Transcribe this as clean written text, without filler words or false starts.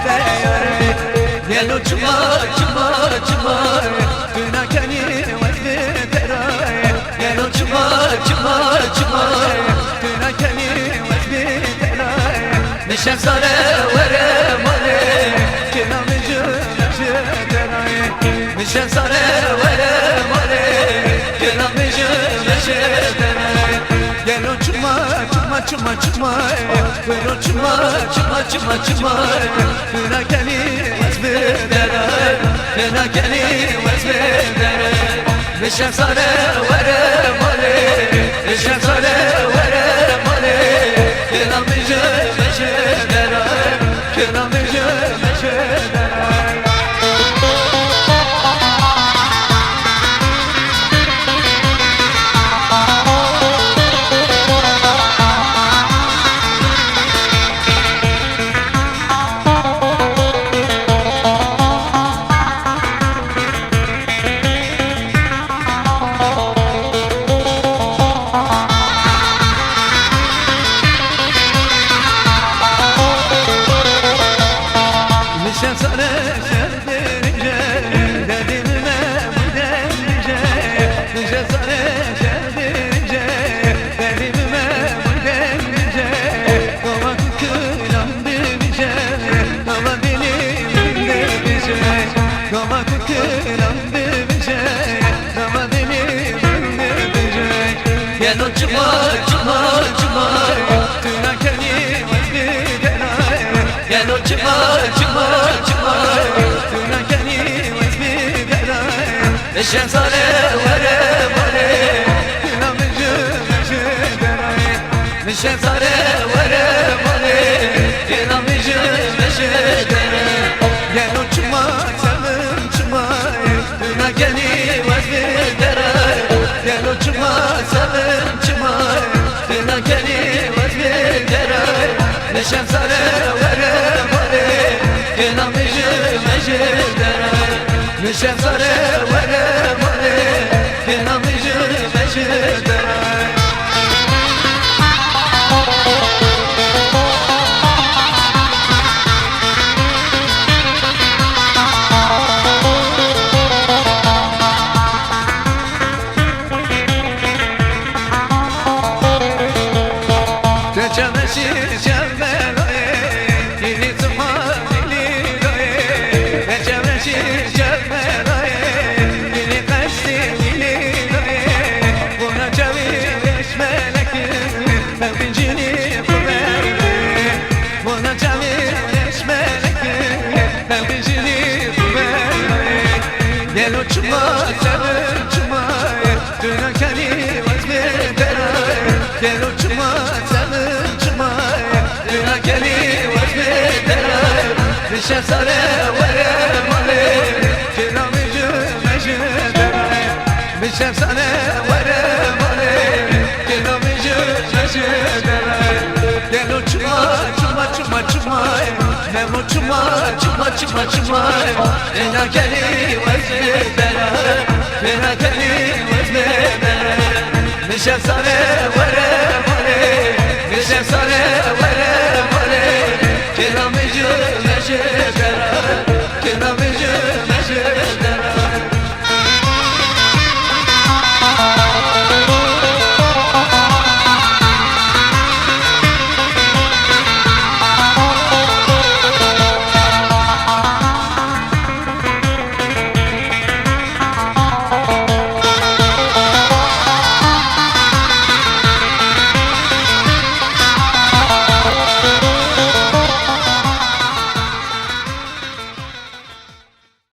işte yare Gel uçma çıma çıma Düna keni vezmi teray Gel uçma çıma çıma Düna keni vezmi teray Nişan sare vere male Kina mecü mecü teray Nişan sare vere male Kina mecü mecü teray Gel uçma çıma çıma çıma Gel uçma çıma çıma çıma Düna keni vezmi teray Düna keni vezmi teray Nişan sare vere male Nişan sare vere male Kina mecü mecü teray Kina mecü mecü teray Nişan sare şerdince Derdimime bu derince Nişan sare şerdince Derdimime bu derince Kova kukulan bilince Kova dilimde bize Kova kukulan bilince Kova dilimde bize Gel uçma çıma çıma Düna keni vezmi teray Gel uçma çıma çıma Düna keni vezmi teray Nişan sare vere male Kina mecü mecü teray Nişan sare vere male Kina mecü mecü teray Gel uçma sevim çıma Düna keni vezmi teray Gel uçma sevim çıma Düna keni vezmi teray Nişan sare vere male Kina mecü mecü teray Nişan sare vere male Kina mecü mecü teray Çeçemeşi çevmeloye Dili tıma dili loye Çeçemeşi çevmeloye Dili kaçtı dili loye Buna çaviş melekim Ben pincini kuverloye Buna çaviş melekim Ben pincini kuverloye Gel uçma sevim çıma Düna keni vezmi teray Gel uçma sevim çıma Düna keni vezmi teray Nişan sare vere male Kina mecü mecü teray Nişan sare vere male Kina mecü mecü teray Gel uçma çıma çıma çıma Hem uçma çıma çıma çıma Düna keni vezmi teray Düna keni vezmi teray Nişan sare vere male Nişan sare vere male Kina